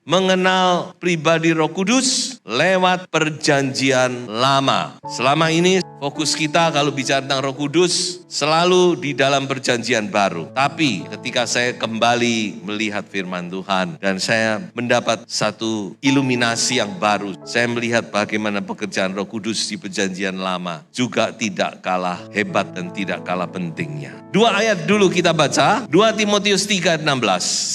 mengenal pribadi Roh Kudus lewat perjanjian lama. Selama ini fokus kita kalau bicara tentang Roh Kudus selalu di dalam perjanjian baru. Tapi ketika saya kembali melihat firman Tuhan dan saya mendapat satu iluminasi yang baru, saya melihat bagaimana pekerjaan Roh Kudus di perjanjian lama juga tidak kalah hebat dan tidak kalah pentingnya. 2 ayat dulu kita baca, 2 Timotius 3:16.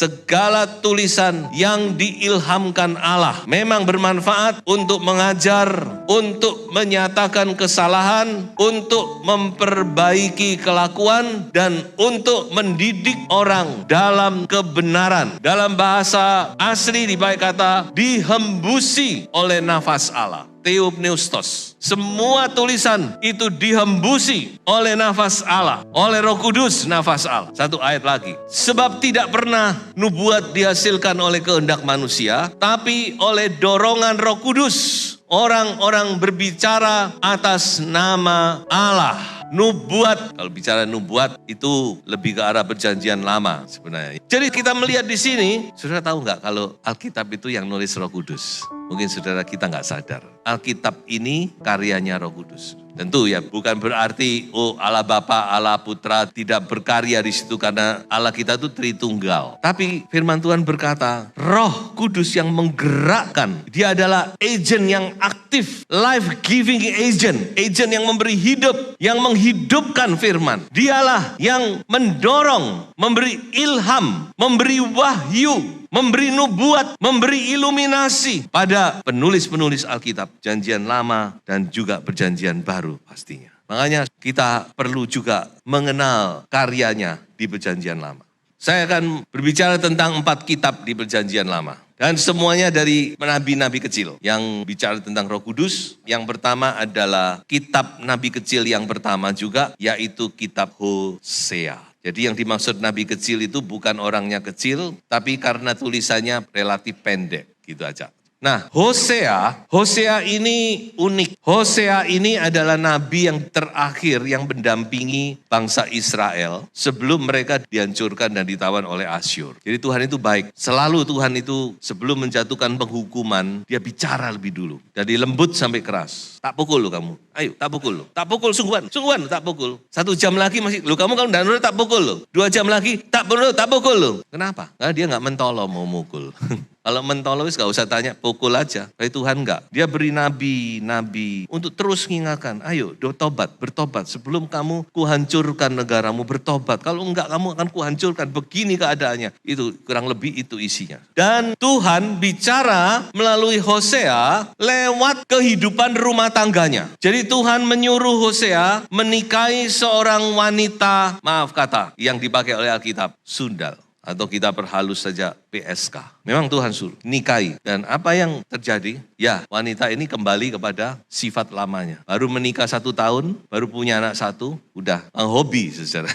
Segala tulisan yang diilhamkan Allah memang bermanfaat untuk mengajar, untuk menyatakan kesalahan, untuk memperbaiki kelakuan, dan untuk mendidik orang dalam kebenaran. Dalam bahasa asli dipakai kata dihembusi oleh nafas Allah. Theopneustos. Semua tulisan itu dihembusi oleh nafas Allah, oleh Roh Kudus nafas Allah. Satu ayat lagi. Sebab tidak pernah nubuat dihasilkan oleh kehendak manusia, tapi oleh dorongan Roh Kudus. Orang-orang berbicara atas nama Allah. Nubuat, kalau bicara nubuat itu lebih ke arah perjanjian lama sebenarnya. Jadi kita melihat di sini, saudara tahu nggak kalau Alkitab itu yang nulis Roh Kudus? Mungkin saudara kita nggak sadar. Alkitab ini karyanya Roh Kudus. Tentu ya, bukan berarti Allah Bapa, Allah Putra tidak berkarya di situ karena Allah kita itu Tritunggal. Tapi firman Tuhan berkata, Roh Kudus yang menggerakkan, dia adalah agent yang aktif, life-giving agent, agent yang memberi hidup, yang menghidupkan firman. Dialah yang mendorong, memberi ilham, memberi wahyu, memberi nubuat, memberi iluminasi pada penulis-penulis Alkitab, Perjanjian Lama dan juga Perjanjian Baru pastinya. Makanya kita perlu juga mengenal karyanya di Perjanjian Lama. Saya akan berbicara tentang 4 kitab di Perjanjian Lama. Dan semuanya dari nabi-nabi kecil yang bicara tentang Roh Kudus. Yang pertama adalah kitab nabi kecil yang pertama juga, yaitu kitab Hosea. Jadi yang dimaksud nabi kecil itu bukan orangnya kecil, tapi karena tulisannya relatif pendek, gitu aja. Nah, Hosea ini unik. Hosea ini adalah nabi yang terakhir yang mendampingi bangsa Israel sebelum mereka dihancurkan dan ditawan oleh Asyur. Jadi Tuhan itu baik. Selalu Tuhan itu sebelum menjatuhkan penghukuman, dia bicara lebih dulu. Dari lembut sampai keras. Tak pukul lo kamu. Ayo, tak pukul lo. Tak pukul sungguhan tak pukul. 1 jam lagi masih, lo kamu kalau tidak nurut tak pukul lo. 2 jam lagi, tak pukul lo. Kenapa? Karena dia gak mentolo mau mukul. Kalau mentolo gak usah tanya, pukul aja. Tapi Tuhan enggak. Dia beri nabi untuk terus mengingatkan. Ayo bertobat. Sebelum kamu kuhancurkan negaramu, bertobat. Kalau enggak kamu akan kuhancurkan. Begini keadaannya. Itu kurang lebih itu isinya. Dan Tuhan bicara melalui Hosea lewat kehidupan rumah tangganya. Jadi Tuhan menyuruh Hosea menikahi seorang wanita, maaf kata, yang dipakai oleh Alkitab, sundal. Atau kita perhalus saja PSK. Memang Tuhan suruh nikahi. Dan apa yang terjadi? Ya, wanita ini kembali kepada sifat lamanya. Baru menikah 1 tahun, baru punya anak 1, udah hobi secara.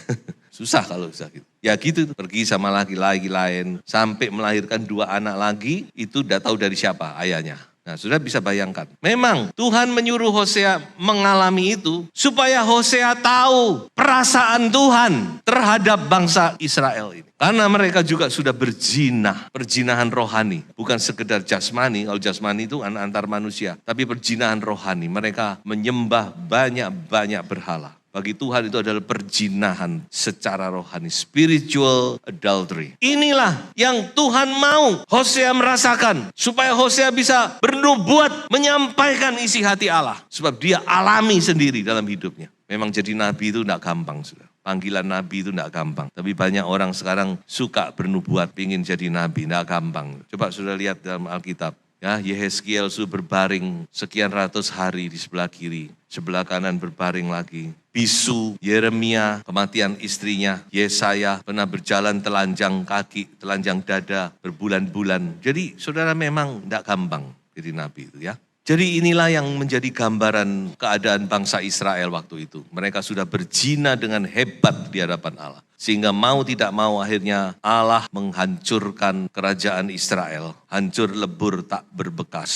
Susah kalau susah gitu. Ya gitu, pergi sama laki-laki lain. Sampai melahirkan 2 anak lagi, itu udah tahu dari siapa ayahnya. Nah, sudah bisa bayangkan. Memang Tuhan menyuruh Hosea mengalami itu supaya Hosea tahu perasaan Tuhan terhadap bangsa Israel ini. Karena mereka juga sudah berzina, perzinahan rohani. Bukan sekedar jasmani, kalau jasmani itu antar manusia. Tapi perzinahan rohani, mereka menyembah banyak-banyak berhala. Bagi Tuhan itu adalah perzinahan secara rohani, spiritual adultery. Inilah yang Tuhan mau Hosea merasakan, supaya Hosea bisa bernubuat menyampaikan isi hati Allah. Sebab dia alami sendiri dalam hidupnya. Memang jadi nabi itu tidak gampang, sudah. Panggilan nabi itu tidak gampang. Tapi banyak orang sekarang suka bernubuat, ingin jadi nabi, tidak gampang. Coba sudah lihat dalam Alkitab. Ya, Yehezkiel sudah berbaring sekian ratus hari di sebelah kiri, sebelah kanan berbaring lagi. Bisu, Yeremia, kematian istrinya, Yesaya pernah berjalan telanjang kaki, telanjang dada berbulan-bulan. Jadi saudara memang tidak gampang jadi nabi itu ya. Jadi inilah yang menjadi gambaran keadaan bangsa Israel waktu itu. Mereka sudah berzina dengan hebat di hadapan Allah. Sehingga mau tidak mau akhirnya Allah menghancurkan kerajaan Israel. Hancur lebur tak berbekas.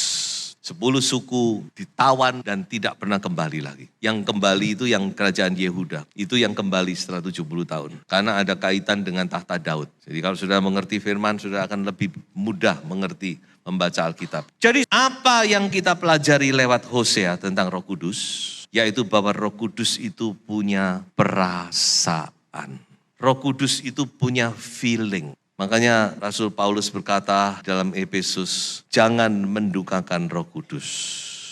10 suku ditawan dan tidak pernah kembali lagi. Yang kembali itu yang kerajaan Yehuda. Itu yang kembali setelah 70 tahun. Karena ada kaitan dengan tahta Daud. Jadi kalau sudah mengerti firman, sudah akan lebih mudah mengerti membaca Alkitab. Jadi apa yang kita pelajari lewat Hosea tentang Roh Kudus? Yaitu bahwa Roh Kudus itu punya perasaan. Roh Kudus itu punya feeling. Makanya Rasul Paulus berkata dalam Efesus, jangan mendukakan Roh Kudus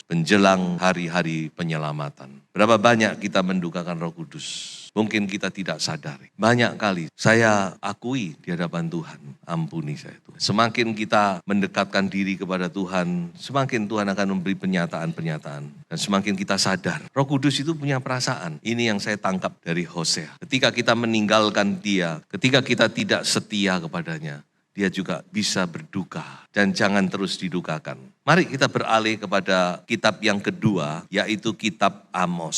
menjelang hari-hari penyelamatan. Berapa banyak kita mendukakan Roh Kudus? Mungkin kita tidak sadari. Banyak kali saya akui di hadapan Tuhan, ampuni saya Tuhan. Semakin kita mendekatkan diri kepada Tuhan, semakin Tuhan akan memberi pernyataan-pernyataan. Dan semakin kita sadar, Roh Kudus itu punya perasaan. Ini yang saya tangkap dari Hosea. Ketika kita meninggalkan Dia, ketika kita tidak setia kepadanya, Dia juga bisa berduka dan jangan terus didukakan. Mari kita beralih kepada kitab yang kedua, yaitu kitab Amos.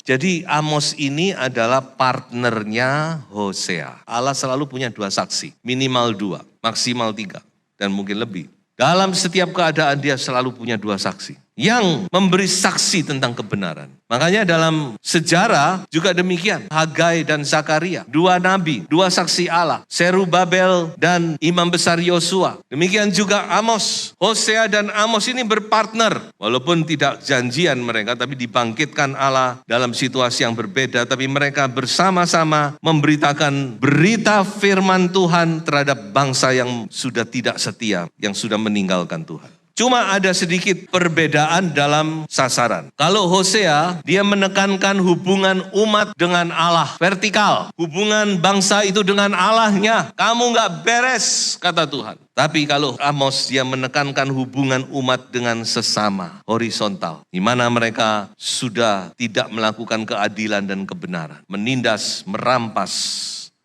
Jadi Amos ini adalah partnernya Hosea. Allah selalu punya 2 saksi, minimal 2, maksimal 3, dan mungkin lebih. Dalam setiap keadaan dia selalu punya 2 saksi yang memberi saksi tentang kebenaran. Makanya dalam sejarah juga demikian. Hagai dan Zakaria, 2 nabi, 2 saksi Allah. Zerubabel dan Imam Besar Yosua. Demikian juga Amos. Hosea dan Amos ini berpartner. Walaupun tidak janjian mereka, tapi dibangkitkan Allah dalam situasi yang berbeda. Tapi mereka bersama-sama memberitakan berita firman Tuhan terhadap bangsa yang sudah tidak setia, yang sudah meninggalkan Tuhan. Cuma ada sedikit perbedaan dalam sasaran. Kalau Hosea, dia menekankan hubungan umat dengan Allah, vertikal. Hubungan bangsa itu dengan Allahnya. Kamu gak beres, kata Tuhan. Tapi kalau Amos, dia menekankan hubungan umat dengan sesama, horizontal. Di mana mereka sudah tidak melakukan keadilan dan kebenaran. Menindas, merampas,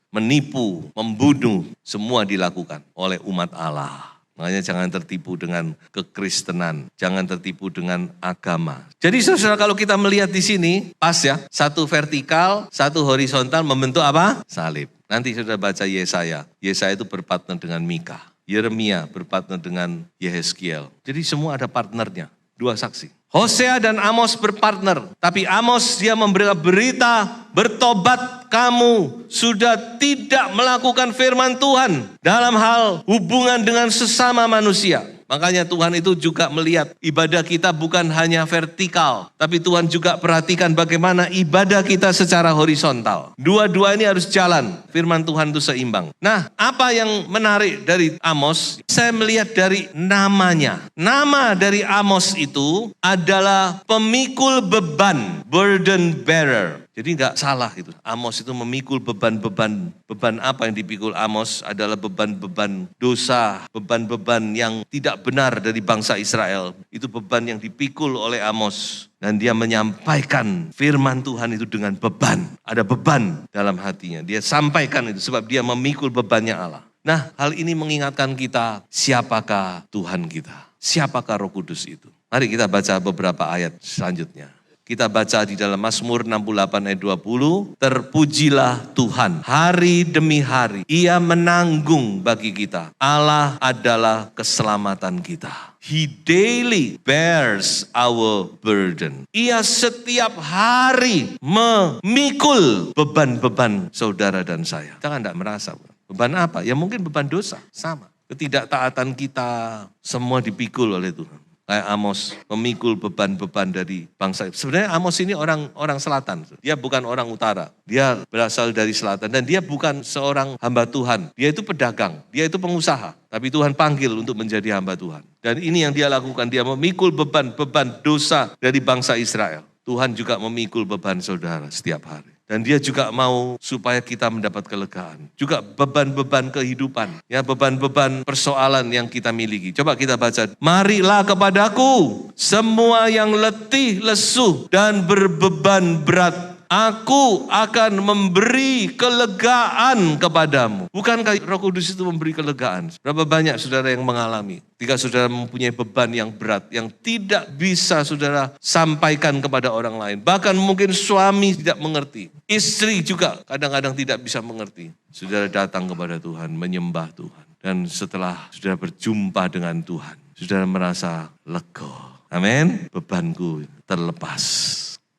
menipu, membunuh, semua dilakukan oleh umat Allah. Makanya jangan tertipu dengan kekristenan, jangan tertipu dengan agama. Jadi saudara, kalau kita melihat di sini, pas ya, 1 vertikal, 1 horizontal membentuk apa? Salib. Nanti saudara baca Yesaya. Yesaya itu berpartner dengan Mika. Yeremia berpartner dengan Yehezkiel. Jadi semua ada partnernya, 2 saksi. Hosea dan Amos berpartner, tapi Amos dia memberi berita, bertobat kamu sudah tidak melakukan firman Tuhan dalam hal hubungan dengan sesama manusia. Makanya Tuhan itu juga melihat ibadah kita bukan hanya vertikal, tapi Tuhan juga perhatikan bagaimana ibadah kita secara horizontal. Dua-dua ini harus jalan, firman Tuhan itu seimbang. Nah, apa yang menarik dari Amos? Saya melihat dari namanya. Nama dari Amos itu adalah pemikul beban, burden bearer. Jadi enggak salah itu. Amos itu memikul beban-beban. Beban apa yang dipikul Amos adalah beban-beban dosa, beban-beban yang tidak benar dari bangsa Israel. Itu beban yang dipikul oleh Amos. Dan dia menyampaikan firman Tuhan itu dengan beban. Ada beban dalam hatinya. Dia sampaikan itu sebab dia memikul bebannya Allah. Nah, hal ini mengingatkan kita, siapakah Tuhan kita? Siapakah Roh Kudus itu? Mari kita baca beberapa ayat selanjutnya. Kita baca di dalam Mazmur 68 ayat 20, terpujilah Tuhan hari demi hari. Ia menanggung bagi kita. Allah adalah keselamatan kita. He daily bears our burden. Ia setiap hari memikul beban-beban saudara dan saya. Jangan tidak merasa. Beban apa? Ya mungkin beban dosa, sama. Ketidaktaatan kita semua dipikul oleh Tuhan. Kayak Amos memikul beban-beban dari bangsa. Sebenarnya Amos ini orang selatan. Dia bukan orang utara. Dia berasal dari selatan. Dan dia bukan seorang hamba Tuhan. Dia itu pedagang. Dia itu pengusaha. Tapi Tuhan panggil untuk menjadi hamba Tuhan. Dan ini yang dia lakukan. Dia memikul beban-beban dosa dari bangsa Israel. Tuhan juga memikul beban saudara setiap hari. Dan dia juga mau supaya kita mendapat kelegaan. Juga beban-beban kehidupan. Ya, beban-beban persoalan yang kita miliki. Coba kita baca. Marilah kepadaku semua yang letih, lesu, dan berbeban berat. Aku akan memberi kelegaan kepadamu. Bukankah Roh Kudus itu memberi kelegaan? Berapa banyak saudara yang mengalami? Ketika saudara mempunyai beban yang berat, yang tidak bisa saudara sampaikan kepada orang lain. Bahkan mungkin suami tidak mengerti. Istri juga kadang-kadang tidak bisa mengerti. Saudara datang kepada Tuhan, menyembah Tuhan. Dan setelah saudara berjumpa dengan Tuhan, saudara merasa lega. Amin. Bebanku terlepas.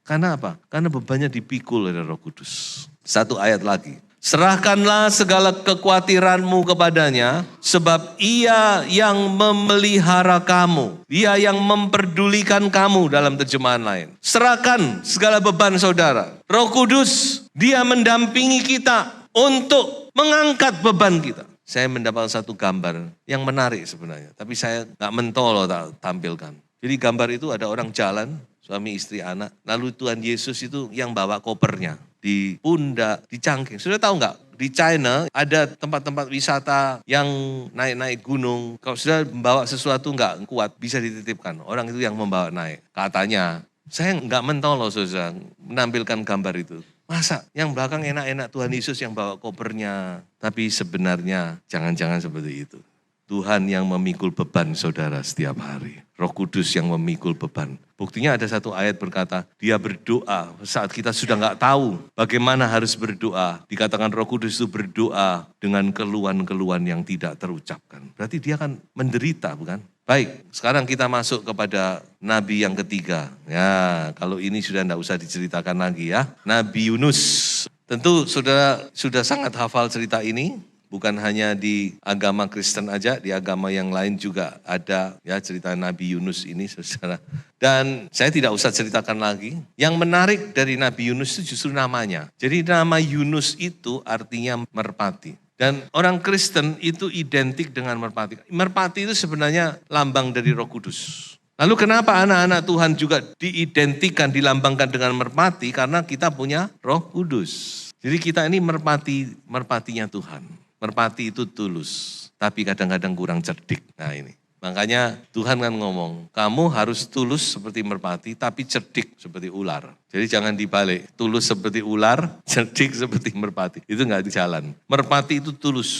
Karena apa? Karena bebannya dipikul oleh Roh Kudus. Satu ayat lagi. Serahkanlah segala kekhawatiranmu kepadanya, sebab Ia yang memelihara kamu. Dia yang memperdulikan kamu dalam terjemahan lain. Serahkan segala beban saudara. Roh Kudus, Dia mendampingi kita untuk mengangkat beban kita. Saya mendapatkan satu gambar yang menarik sebenarnya, tapi saya gak mentolo tak tampilkan. Jadi gambar itu ada orang jalan, suami istri anak, lalu Tuhan Yesus itu yang bawa kopernya. Di pundak, di cangking. Sudah tahu nggak? Di China ada tempat-tempat wisata yang naik-naik gunung. Kalau sudah membawa sesuatu nggak kuat, bisa dititipkan. Orang itu yang membawa naik. Katanya, saya nggak mentolo saudara menampilkan gambar itu. Masa yang belakang enak-enak Tuhan Yesus yang bawa kopernya. Tapi sebenarnya jangan-jangan seperti itu. Tuhan yang memikul beban saudara setiap hari. Roh Kudus yang memikul beban. Buktinya ada satu ayat berkata, dia berdoa saat kita sudah gak tahu bagaimana harus berdoa. Dikatakan Roh Kudus itu berdoa dengan keluhan-keluhan yang tidak terucapkan. Berarti dia kan menderita, bukan? Baik, sekarang kita masuk kepada Nabi yang ketiga. Ya, kalau ini sudah gak usah diceritakan lagi ya. Nabi Yunus. Tentu saudara sudah sangat hafal cerita ini. Bukan hanya di agama Kristen aja, di agama yang lain juga ada ya cerita Nabi Yunus ini saudara. Dan saya tidak usah ceritakan lagi. Yang menarik dari Nabi Yunus itu justru namanya. Jadi nama Yunus itu artinya merpati. Dan orang Kristen itu identik dengan merpati. Merpati itu sebenarnya lambang dari Roh Kudus. Lalu kenapa anak-anak Tuhan juga diidentikan, dilambangkan dengan merpati? Karena kita punya Roh Kudus. Jadi kita ini merpatinya Tuhan. Merpati itu tulus, tapi kadang-kadang kurang cerdik. Nah ini, makanya Tuhan kan ngomong, kamu harus tulus seperti merpati, tapi cerdik seperti ular. Jadi jangan dibalik, tulus seperti ular, cerdik seperti merpati. Itu nggak jalan. Merpati itu tulus,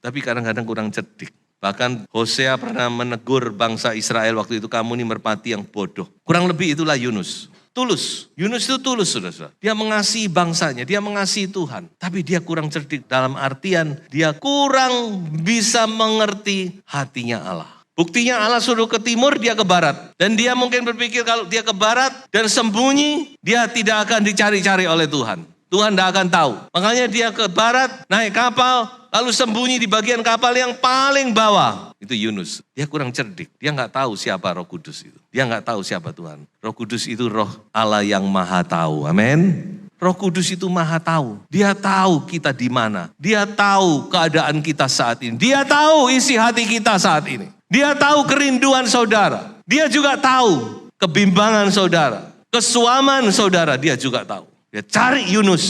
tapi kadang-kadang kurang cerdik. Bahkan Hosea pernah menegur bangsa Israel waktu itu, kamu ini merpati yang bodoh. Kurang lebih itulah Yunus. Tulus, Yunus itu tulus saudara. Dia mengasihi bangsanya, dia mengasihi Tuhan. Tapi dia kurang cerdik dalam artian dia kurang bisa mengerti hatinya Allah. Buktinya Allah suruh ke timur, dia ke barat. Dan dia mungkin berpikir kalau dia ke barat dan sembunyi, dia tidak akan dicari-cari oleh Tuhan. Tuhan tidak akan tahu. Makanya dia ke barat, naik kapal, lalu sembunyi di bagian kapal yang paling bawah. Itu Yunus. Dia kurang cerdik. Dia nggak tahu siapa Roh Kudus itu. Dia nggak tahu siapa Tuhan. Roh Kudus itu roh Allah yang maha tahu. Amin. Roh Kudus itu maha tahu. Dia tahu kita di mana. Dia tahu keadaan kita saat ini. Dia tahu isi hati kita saat ini. Dia tahu kerinduan saudara. Dia juga tahu kebimbangan saudara. Kesuaman saudara dia juga tahu. Dia cari Yunus.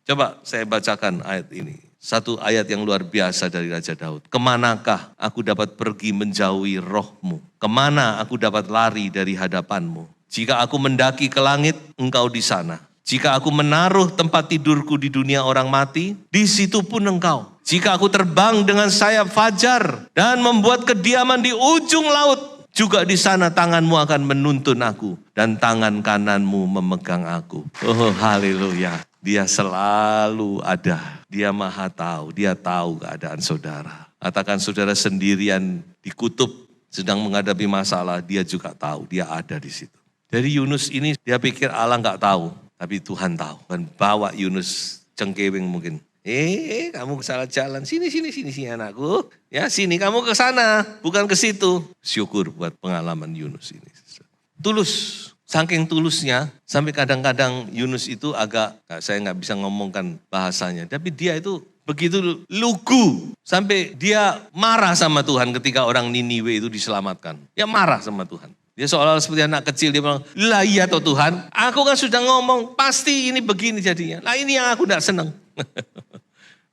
Coba saya bacakan ayat ini. Satu ayat yang luar biasa dari Raja Daud. Kemanakah aku dapat pergi menjauhi rohmu? Kemana aku dapat lari dari hadapanmu? Jika aku mendaki ke langit, engkau di sana. Jika aku menaruh tempat tidurku di dunia orang mati, di situ pun engkau. Jika aku terbang dengan sayap fajar dan membuat kediaman di ujung laut, juga di sana tanganmu akan menuntun aku dan tangan kananmu memegang aku. Oh haleluya. Dia selalu ada. Dia maha tahu. Dia tahu keadaan saudara. Katakan saudara sendirian di kutub sedang menghadapi masalah. Dia juga tahu. Dia ada di situ. Dari Yunus ini dia pikir Allah nggak tahu. Tapi Tuhan tahu. Dan bawa Yunus cengkewing mungkin. Kamu salah jalan. Sini anakku. Ya sini kamu ke sana. Bukan ke situ. Syukur buat pengalaman Yunus ini. Tulus. Saking tulusnya, sampai kadang-kadang Yunus itu saya nggak bisa ngomongkan bahasanya. Tapi dia itu begitu lugu. Sampai dia marah sama Tuhan ketika orang Niniwe itu diselamatkan. Dia marah sama Tuhan. Dia seolah-olah seperti anak kecil. Dia bilang, lah iya toh Tuhan. Aku kan sudah ngomong, pasti ini begini jadinya. Lah ini yang aku nggak senang.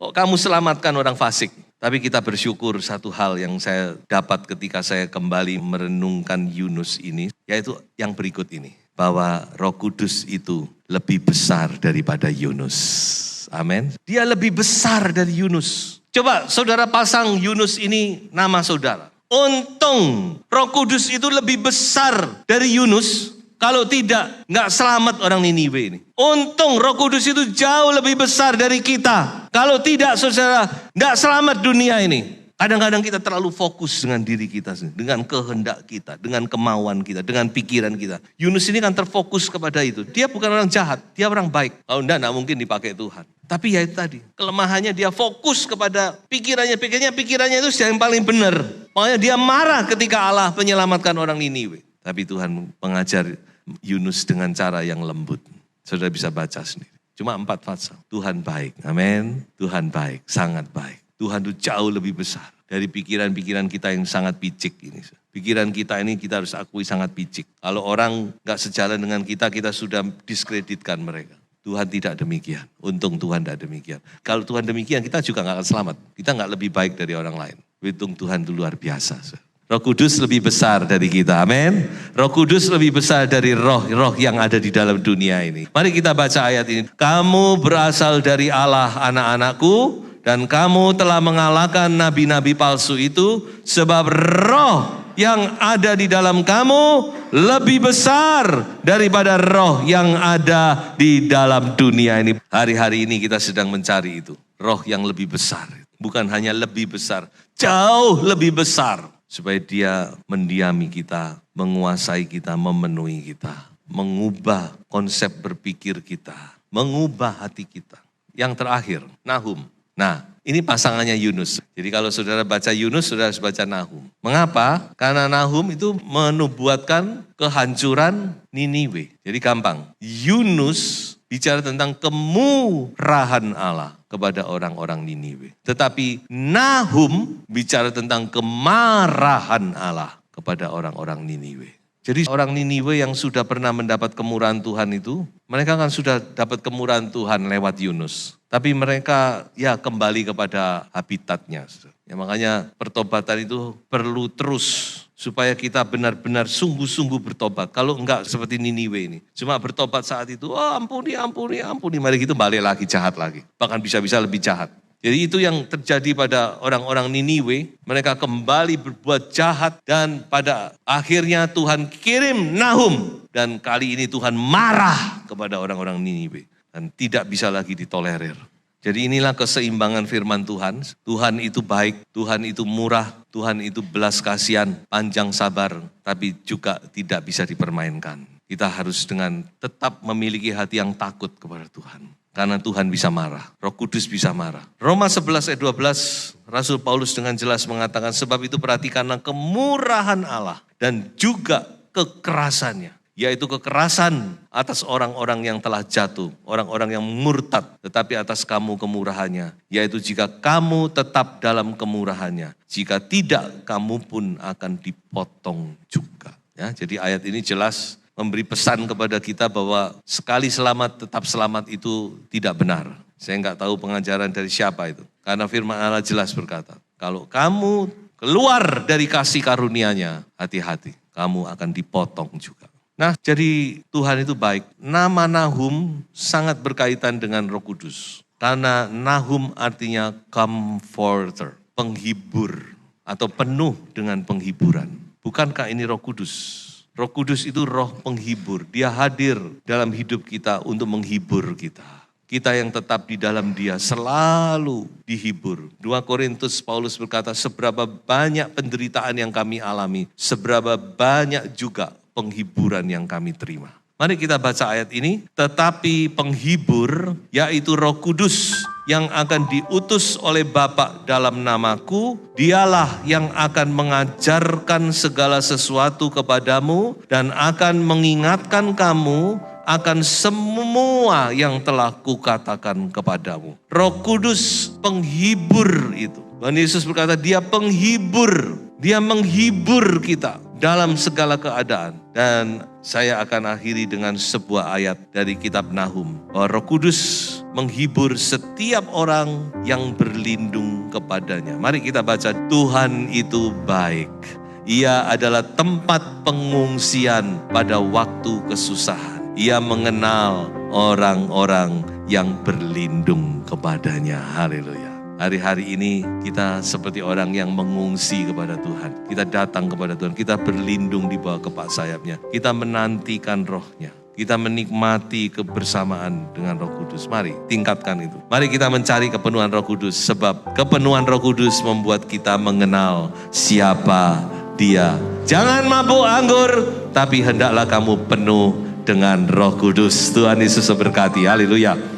Kok kamu selamatkan orang fasik? Tapi kita bersyukur satu hal yang saya dapat ketika saya kembali merenungkan Yunus ini. Yaitu yang berikut ini. Bahwa Roh Kudus itu lebih besar daripada Yunus. Amin. Dia lebih besar dari Yunus. Coba saudara pasang Yunus ini nama saudara. Untung Roh Kudus itu lebih besar dari Yunus. Kalau tidak, nggak selamat orang Niniwe ini. Untung Roh Kudus itu jauh lebih besar dari kita. Kalau tidak, saudara, nggak selamat dunia ini. Kadang-kadang kita terlalu fokus dengan diri kita sendiri, dengan kehendak kita, dengan kemauan kita, dengan pikiran kita. Yunus ini kan terfokus kepada itu. Dia bukan orang jahat, dia orang baik. Kalau enggak mungkin dipakai Tuhan. Tapi ya itu tadi, kelemahannya dia fokus kepada pikirannya itu yang paling benar. Makanya dia marah ketika Allah menyelamatkan orang Niniwe. Tapi Tuhan mengajar Yunus dengan cara yang lembut. Saudara bisa baca sendiri. Cuma 4 pasal. Tuhan baik, amin. Tuhan baik, sangat baik. Tuhan itu jauh lebih besar dari pikiran-pikiran kita yang sangat picik ini. Pikiran kita ini kita harus akui sangat picik. Kalau orang gak sejalan dengan kita sudah diskreditkan mereka. Tuhan tidak demikian. Untung Tuhan tidak demikian. Kalau Tuhan demikian kita juga gak akan selamat. Kita gak lebih baik dari orang lain. Untung Tuhan itu luar biasa. Roh Kudus lebih besar dari kita, amin. Roh Kudus lebih besar dari roh-roh yang ada di dalam dunia ini. Mari kita baca ayat ini. Kamu berasal dari Allah, anak-anakku, dan kamu telah mengalahkan nabi-nabi palsu itu, sebab roh yang ada di dalam kamu lebih besar daripada roh yang ada di dalam dunia ini. Hari-hari ini kita sedang mencari itu. Roh yang lebih besar. Bukan hanya lebih besar, jauh lebih besar. Supaya dia mendiami kita, menguasai kita, memenuhi kita. Mengubah konsep berpikir kita. Mengubah hati kita. Yang terakhir, Nahum. Nah, ini pasangannya Yunus. Jadi kalau saudara baca Yunus, saudara harus baca Nahum. Mengapa? Karena Nahum itu menubuatkan kehancuran Niniwe. Jadi gampang. Yunus bicara tentang kemurahan Allah kepada orang-orang Niniwe. Tetapi Nahum bicara tentang kemarahan Allah kepada orang-orang Niniwe. Jadi orang Niniwe yang sudah pernah mendapat kemurahan Tuhan itu, mereka kan sudah dapat kemurahan Tuhan lewat Yunus. Tapi mereka ya kembali kepada habitatnya. Ya, makanya pertobatan itu perlu terus supaya kita benar-benar sungguh-sungguh bertobat. Kalau enggak seperti Niniwe ini, cuma bertobat saat itu, ampuni. Mari gitu balik lagi, jahat lagi. Bahkan bisa-bisa lebih jahat. Jadi itu yang terjadi pada orang-orang Niniwe. Mereka kembali berbuat jahat dan pada akhirnya Tuhan kirim Nahum. Dan kali ini Tuhan marah kepada orang-orang Niniwe. Dan tidak bisa lagi ditolerir. Jadi inilah keseimbangan firman Tuhan. Tuhan itu baik, Tuhan itu murah, Tuhan itu belas kasihan, panjang sabar. Tapi juga tidak bisa dipermainkan. Kita harus dengan tetap memiliki hati yang takut kepada Tuhan. Karena Tuhan bisa marah, Roh Kudus bisa marah. Roma 11 ayat 12, Rasul Paulus dengan jelas mengatakan, sebab itu perhatikanlah kemurahan Allah dan juga kekerasannya. Yaitu kekerasan atas orang-orang yang telah jatuh, orang-orang yang murtad. Tetapi atas kamu kemurahannya, yaitu jika kamu tetap dalam kemurahannya. Jika tidak, kamu pun akan dipotong juga. Ya, jadi ayat ini jelas memberi pesan kepada kita bahwa sekali selamat tetap selamat itu tidak benar. Saya enggak tahu pengajaran dari siapa itu. Karena firman Allah jelas berkata, kalau kamu keluar dari kasih karunia-Nya, hati-hati, kamu akan dipotong juga. Nah, jadi Tuhan itu baik. Nama Nahum sangat berkaitan dengan Roh Kudus. Karena Nahum artinya comforter, penghibur atau penuh dengan penghiburan. Bukankah ini Roh Kudus? Roh Kudus itu roh penghibur. Dia hadir dalam hidup kita untuk menghibur kita. Kita yang tetap di dalam Dia selalu dihibur. 2 Korintus Paulus berkata, seberapa banyak penderitaan yang kami alami, seberapa banyak juga penghiburan yang kami terima. Mari kita baca ayat ini. Tetapi penghibur, yaitu Roh Kudus yang akan diutus oleh Bapa dalam namaku, dialah yang akan mengajarkan segala sesuatu kepadamu dan akan mengingatkan kamu akan semua yang telah kukatakan kepadamu. Roh Kudus penghibur itu. Tuhan Yesus berkata, Dia penghibur. Dia menghibur kita dalam segala keadaan. Dan saya akan akhiri dengan sebuah ayat dari kitab Nahum. Bahwa Roh Kudus menghibur setiap orang yang berlindung kepadanya. Mari kita baca, Tuhan itu baik. Ia adalah tempat pengungsian pada waktu kesusahan. Ia mengenal orang-orang yang berlindung kepadanya. Haleluya. Hari-hari ini kita seperti orang yang mengungsi kepada Tuhan. Kita datang kepada Tuhan, kita berlindung di bawah kepak sayapnya. Kita menantikan roh-Nya. kita menikmati kebersamaan dengan Roh Kudus. Mari tingkatkan itu. Mari kita mencari kepenuhan Roh Kudus, sebab kepenuhan Roh Kudus membuat kita mengenal siapa Dia. Jangan mabuk anggur, tapi hendaklah kamu penuh dengan Roh Kudus. Tuhan Yesus memberkati. Haleluya.